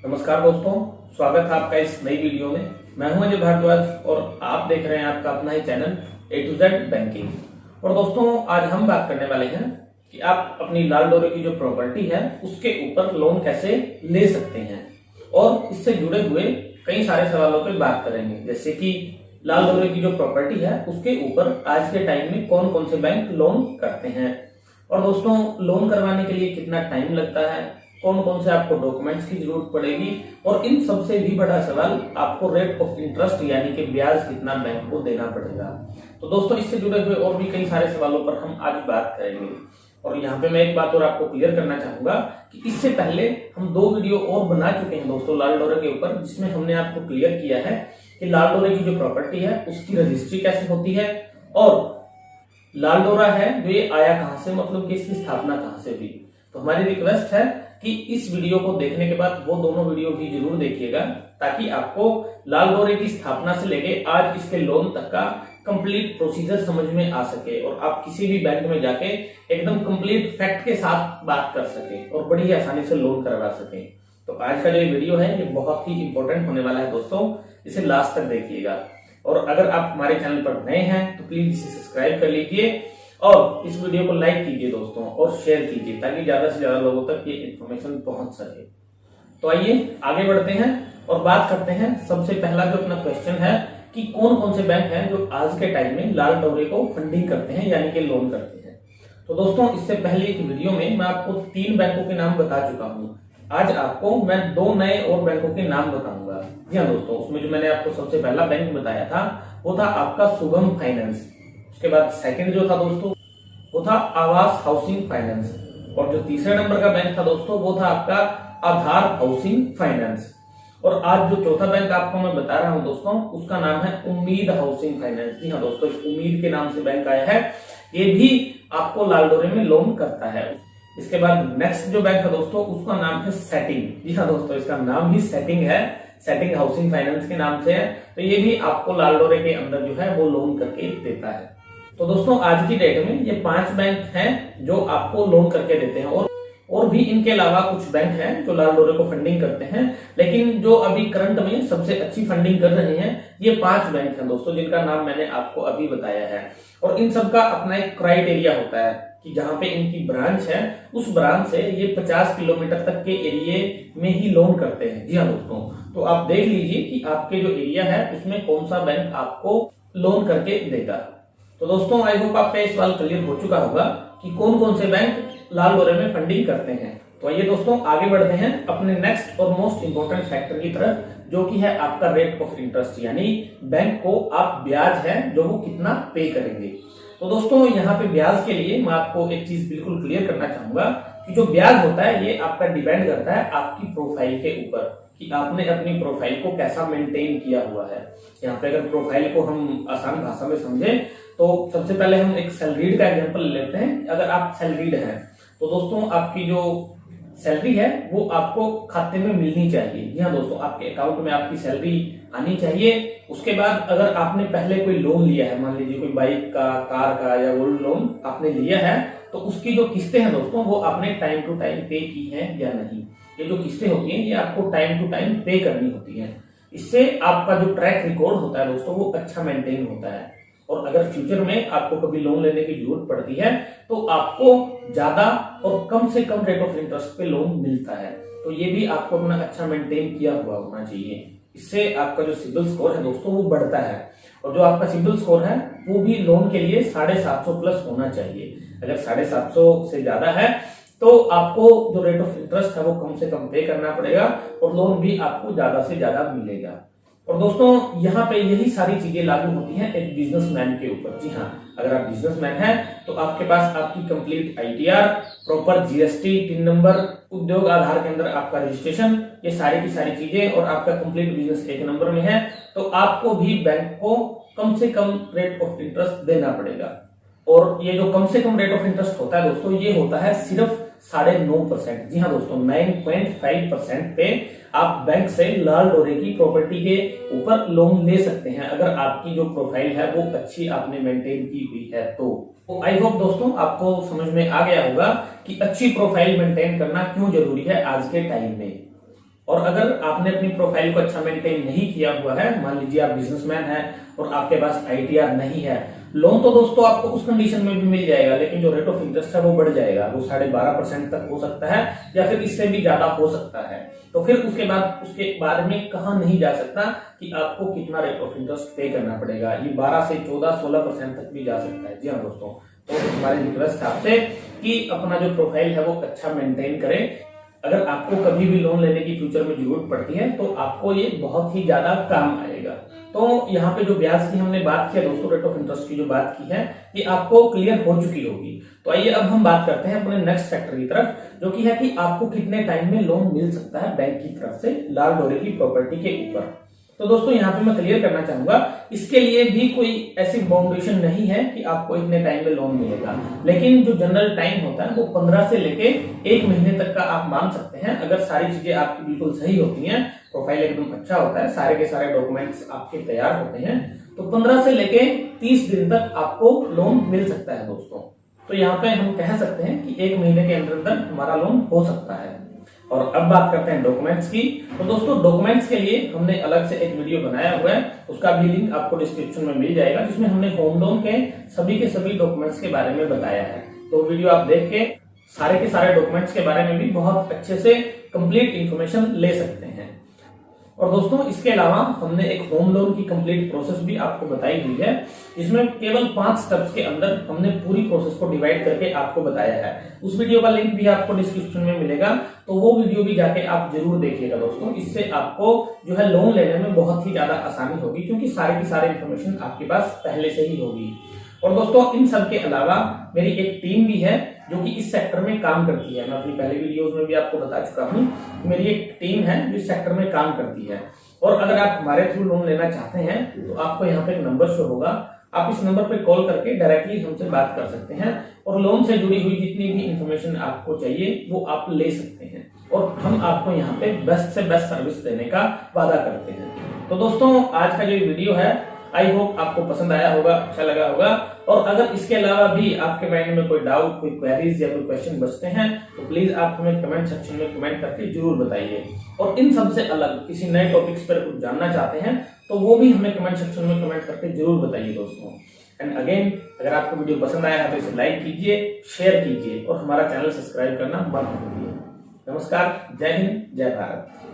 नमस्कार दोस्तों, स्वागत है आपका इस नई वीडियो में। मैं हूं अजय भारद्वाज और आप देख रहे हैं आपका अपना ही channel A to Z banking. और दोस्तों, आज हम बात करने वाले हैं कि आप अपनी लाल डोरे की जो प्रॉपर्टी है उसके ऊपर लोन कैसे ले सकते हैं और इससे जुड़े हुए कई सारे सवालों पर बात करेंगे, जैसे कि लाल डोरे की जो प्रॉपर्टी है उसके ऊपर आज के टाइम में कौन कौन से बैंक लोन करते हैं और दोस्तों लोन करवाने के लिए कितना टाइम लगता है, कौन कौन से आपको डॉक्यूमेंट्स की जरूरत पड़ेगी और इन सबसे भी बड़ा सवाल आपको रेट ऑफ इंटरेस्ट यानी कि ब्याज कितना बैंक को देना पड़ेगा। तो दोस्तों, इससे जुड़े हुए और भी कई सारे सवालों पर हम आज बात करेंगे। और यहाँ पे मैं एक बात और आपको क्लियर करना चाहूंगा कि इससे पहले हम 2 वीडियो और बना चुके हैं दोस्तों लाल डोरे के ऊपर, जिसमें हमने आपको क्लियर किया है कि लाल डोरे की जो प्रॉपर्टी है उसकी रजिस्ट्री कैसे होती है और लाल डोरा है जो ये आया कहां से, मतलब कि इसकी स्थापना कहां से हुई। तो हमारी रिक्वेस्ट है कि इस वीडियो को देखने के बाद वो दोनों वीडियो भी जरूर देखिएगा, ताकि आपको लाल डोरे की स्थापना से लेके आज इसके लोन तक का कंप्लीट प्रोसीजर समझ में आ सके और आप किसी भी बैंक में जाके एकदम कंप्लीट फैक्ट के साथ बात कर सके और बड़ी ही आसानी से लोन करवा सके। तो आज का जो वीडियो है ये बहुत ही इंपॉर्टेंट होने वाला है दोस्तों, इसे लास्ट तक देखिएगा। और अगर आप हमारे चैनल पर नए हैं तो प्लीज इसे सब्सक्राइब कर लीजिए और इस वीडियो को लाइक कीजिए दोस्तों और शेयर कीजिए, ताकि ज्यादा से ज्यादा लोगों तक ये इन्फॉर्मेशन पहुंच सके। तो आइए आगे बढ़ते हैं और बात करते हैं। सबसे पहला जो अपना क्वेश्चन है कि कौन कौन से बैंक हैं जो आज के टाइम में लाल डोरे को फंडिंग करते हैं यानी कि लोन करते हैं। तो दोस्तों, इससे पहले एक वीडियो में मैं आपको 3 बैंकों के नाम बता चुका हूँ। आज आपको मैं 2 नए और बैंकों के नाम बताऊंगा। जी हाँ दोस्तों, उसमें जो मैंने आपको सबसे पहला बैंक बताया था वो था आपका शुभम फाइनेंस। उसके बाद सेकंड जो था दोस्तों वो था आवास हाउसिंग फाइनेंस और जो तीसरे नंबर का बैंक था दोस्तों वो था आपका आधार हाउसिंग फाइनेंस। और आज जो चौथा बैंक आपको मैं बता रहा हूं दोस्तों उसका नाम है उम्मीद हाउसिंग फाइनेंस। जी हाँ दोस्तों, उम्मीद के नाम से बैंक आया है, ये भी आपको लाल डोरे में लोन करता है। इसके बाद नेक्स्ट जो बैंक है दोस्तों उसका नाम है सेटिंग। जी हाँ दोस्तों, इसका नाम ही सेटिंग है, सेटिंग हाउसिंग फाइनेंस के नाम से है। तो ये भी आपको लाल डोरे के अंदर जो है वो लोन करके देता है। तो दोस्तों, आज की डेट में ये 5 बैंक हैं जो आपको लोन करके देते हैं और भी इनके अलावा कुछ बैंक हैं जो लाल डोरे को फंडिंग करते हैं, लेकिन जो अभी करंट में सबसे अच्छी फंडिंग कर रहे हैं ये 5 बैंक हैं दोस्तों, जिनका नाम मैंने आपको अभी बताया है। और इन सबका अपना एक क्राइटेरिया होता है कि जहां पे इनकी ब्रांच है उस ब्रांच से ये 50 किलोमीटर तक के एरिया में ही लोन करते हैं। जी हाँ दोस्तों, तो आप देख लीजिए कि आपके जो एरिया है उसमें कौन सा बैंक आपको लोन करके देगा। तो दोस्तों, आई होप आपका ये सवाल क्लियर हो चुका होगा कि कौन कौन से बैंक लाल डोरे में फंडिंग करते हैं। तो आइए दोस्तों आगे बढ़ते हैं अपने नेक्स्ट और मोस्ट इंपोर्टेंट फैक्टर की तरफ, जो कि है आपका रेट ऑफ इंटरेस्ट, यानी बैंक को आप ब्याज है जो वो कितना पे करेंगे। तो दोस्तों, यहाँ पे ब्याज के लिए मैं आपको एक चीज बिल्कुल क्लियर करना चाहूंगा कि जो ब्याज होता है ये आपका डिपेंड करता है आपकी प्रोफाइल के ऊपर कि आपने अपनी प्रोफाइल को कैसा मेंटेन किया हुआ है। यहाँ पे अगर प्रोफाइल को हम आसान भाषा में समझें तो सबसे पहले हम एक सैलरीड का एग्जांपल लेते हैं। अगर आप सैलरीड हैं तो दोस्तों आपकी जो सैलरी है वो आपको खाते में मिलनी चाहिए। जी हाँ दोस्तों, आपके अकाउंट में आपकी सैलरी आनी चाहिए। उसके बाद अगर आपने पहले कोई लोन लिया है, मान लीजिए कोई बाइक का, कार का या गोल्ड लोन आपने लिया है, तो उसकी जो किस्तें हैं दोस्तों वो आपने टाइम टू टाइम पे की हैं या नहीं। ये जो किस्तें होती हैं ये आपको टाइम टू टाइम पे करनी होती हैं। इससे आपका जो ट्रैक रिकॉर्ड होता है दोस्तों वो अच्छा मेंटेन होता है। और अगर फ्यूचर में आपको कभी लोन लेने की जरूरत पड़ती है तो आपको ज्यादा और कम से कम रेट ऑफ इंटरेस्ट पे लोन मिलता है। तो ये भी आपको अपना अच्छा मेंटेन किया हुआ होना चाहिए। इससे आपका जो सिबिल स्कोर है दोस्तों वो बढ़ता है और जो आपका सिबिल स्कोर है वो भी लोन के लिए 750 प्लस होना चाहिए। अगर 750 से ज्यादा है तो आपको जो रेट ऑफ इंटरेस्ट है वो कम से कम पे करना पड़ेगा और लोन भी आपको ज्यादा से ज्यादा मिलेगा। और दोस्तों, यहाँ पे यही सारी चीजें लागू होती हैं एक बिजनेसमैन के ऊपर। जी हाँ, अगर आप बिजनेसमैन हैं तो आपके पास आपकी complete ITR, proper GST, tin number, उद्योग आधार के अंदर आपका रजिस्ट्रेशन, ये सारी की सारी चीजें और आपका कंप्लीट बिजनेस एक नंबर में है, तो आपको भी बैंक को कम से कम रेट ऑफ इंटरेस्ट देना पड़ेगा। और ये जो कम से कम रेट ऑफ इंटरेस्ट होता है दोस्तों ये होता है सिर्फ 9.5%। जी हाँ दोस्तों, 9.5% पे आप बैंक से लाल डोरे की प्रॉपर्टी के ऊपर लोन ले सकते हैं, अगर आपकी जो प्रोफाइल है वो अच्छी आपने मेंटेन की हुई है। तो आई होप दोस्तों आपको समझ में आ गया होगा कि अच्छी प्रोफाइल मेंटेन करना क्यों जरूरी है आज के टाइम में। और अगर आपने अपनी प्रोफाइल को अच्छा मेंटेन नहीं किया हुआ है, मान लीजिए आप बिजनेसमैन हैं और आपके पास आईटीआर नहीं है, लोन तो दोस्तों आपको उस कंडीशन में भी मिल जाएगा, लेकिन जो रेट ऑफ इंटरेस्ट है वो बढ़ जाएगा, वो 12.5% तक हो सकता है या फिर इससे भी ज्यादा हो सकता है। तो फिर उसके बाद में कहा नहीं जा सकता कि आपको कितना रेट ऑफ इंटरेस्ट पे करना पड़ेगा। ये 12 से 14-16% तक भी जा सकता है। जी हाँ दोस्तों, तो हमारी रिक्वेस्ट है आपसे कि अपना जो प्रोफाइल है वो अच्छा मेंटेन करें। अगर आपको कभी भी लोन लेने की फ्यूचर में जरूरत पड़ती है तो आपको ये बहुत ही ज्यादा काम आएगा। तो यहाँ पे जो ब्याज की हमने बात किया दोस्तों, रेट ऑफ इंटरेस्ट की जो बात की है, ये आपको क्लियर हो चुकी होगी। तो आइए अब हम बात करते हैं अपने नेक्स्ट फैक्टर की तरफ, जो कि है कि आपको कितने टाइम में लोन मिल सकता है बैंक की तरफ से लाल डोरे की प्रॉपर्टी के ऊपर। तो दोस्तों यहाँ पे मैं क्लियर करना चाहूंगा, इसके लिए भी कोई ऐसी बाउंडेशन नहीं है कि आपको इतने टाइम में लोन मिलेगा, लेकिन जो जनरल टाइम होता है वो 15 से लेके 1 महीने तक का आप मान सकते हैं। अगर सारी चीजें आपकी बिल्कुल सही होती हैं, प्रोफाइल एकदम अच्छा होता है, सारे के सारे डॉक्यूमेंट्स आपके तैयार होते हैं, तो 15 से लेके 30 दिन तक आपको लोन मिल सकता है दोस्तों। तो यहाँ पे हम कह सकते हैं कि 1 महीने के अंदर हमारा लोन हो सकता है। और अब बात करते हैं डॉक्यूमेंट्स की। तो दोस्तों डॉक्यूमेंट्स के लिए हमने अलग से एक वीडियो बनाया हुआ है, उसका भी लिंक आपको डिस्क्रिप्शन में मिल जाएगा, जिसमें हमने होम लोन के सभी डॉक्यूमेंट्स के बारे में बताया है। तो वीडियो आप देख के सारे के सारे डॉक्यूमेंट्स के बारे में भी बहुत अच्छे से कंप्लीट इंफॉर्मेशन ले सकते हैं। और दोस्तों इसके अलावा हमने एक होम लोन की कंप्लीट प्रोसेस भी आपको बताई हुई है, जिसमें केवल 5 स्टेप्स के अंदर हमने पूरी प्रोसेस को डिवाइड करके आपको बताया है। उस वीडियो का लिंक भी आपको डिस्क्रिप्शन में मिलेगा, तो वो वीडियो भी जाके आप जरूर देखिएगा दोस्तों। इससे आपको जो है लोन लेने में बहुत ही ज्यादा आसानी होगी, क्योंकि सारी की सारी इंफॉर्मेशन आपके पास पहले से ही होगी। और दोस्तों इन सब के अलावा मेरी एक टीम भी है जो कि इस सेक्टर में काम करती है। मैं अपनी पहले वीडियोस में भी आपको बता चुका हूं, मेरी एक टीम है जो इस सेक्टर में काम करती है। और अगर आप हमारे थ्रू लोन लेना चाहते हैं तो आपको यहाँ पे एक नंबर शो होगा, आप इस नंबर पे कॉल करके डायरेक्टली हमसे बात कर सकते हैं और लोन से जुड़ी हुई जितनी भी इंफॉर्मेशन आपको चाहिए वो आप ले सकते हैं, और हम आपको यहाँ पे बेस्ट से बेस्ट सर्विस देने का वादा करते हैं। तो दोस्तों आज का जो वीडियो है, आई होप आपको पसंद आया होगा, अच्छा लगा होगा। और अगर इसके अलावा भी आपके माइंड में कोई डाउट, कोई क्वेरीज या कोई क्वेश्चन बचते हैं तो प्लीज आप हमें कमेंट सेक्शन में कमेंट करके जरूर बताइए। और इन सबसे अलग किसी नए टॉपिक्स पर कुछ जानना चाहते हैं तो वो भी हमें कमेंट सेक्शन में कमेंट करके जरूर बताइए दोस्तों। एंड अगेन, अगर आपको वीडियो पसंद आया है तो इसे लाइक कीजिए, शेयर कीजिए और हमारा चैनल सब्सक्राइब करना मत भूलिए। नमस्कार, जय हिंद, जय भारत।